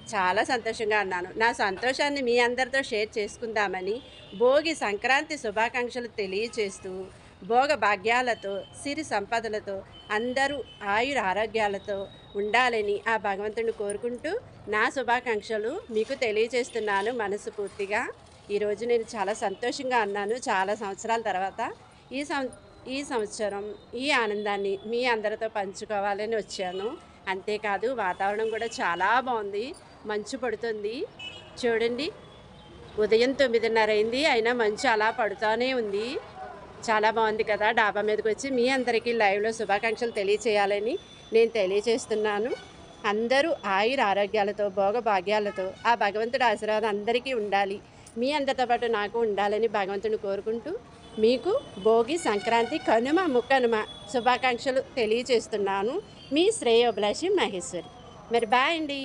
చాలా సంతోషంగా ఉన్నాను. నా సంతోషాన్ని మీ అందరితో షేర్ చేసుకుందామని భోగి సంక్రాంతి శుభాకాంక్షలు తెలియచేస్తూ, భోగ భాగ్యాలతో, సిరి సంపదలతో అందరూ ఆయుర ఆరోగ్యాలతో ఉండాలని ఆ భగవంతుడిని కోరుకుంటూ నా శుభాకాంక్షలు మీకు తెలియచేస్తున్నాను మనస్ఫూర్తిగా. ఈరోజు నేను చాలా సంతోషంగా ఉన్నాను. చాలా సంవత్సరాల తర్వాత ఈ సం ఈ సంవత్సరం ఈ ఆనందాన్ని మీ అందరితో పంచుకోవాలని వచ్చాను. అంతేకాదు వాతావరణం కూడా చాలా బాగుంది. మంచు పడుతుంది. చూడండి, ఉదయం 9:30 అయింది. అయినా మంచు అలా పడుతూనే ఉంది. చాలా బాగుంది కదా! డాబా మీదకొచ్చి మీ అందరికీ లైవ్‌లో శుభాకాంక్షలు తెలియచేయాలని నేను తెలియచేస్తున్నాను. అందరూ ఆయుర ఆరోగ్యాలతో, భోగభాగ్యాలతో ఆ భగవంతుడి ఆశీర్వాదం అందరికీ ఉండాలి. మీ అందరితో పాటు నాకు ఉండాలని భగవంతుడిని కోరుకుంటూ, మీకు భోగి, సంక్రాంతి, కనుమ, ముక్కనుమ శుభాకాంక్షలు తెలియచేస్తున్నాను. మీ శ్రేయోభిలాషి మహేశ్వరి. మరి బాయ్ అండి.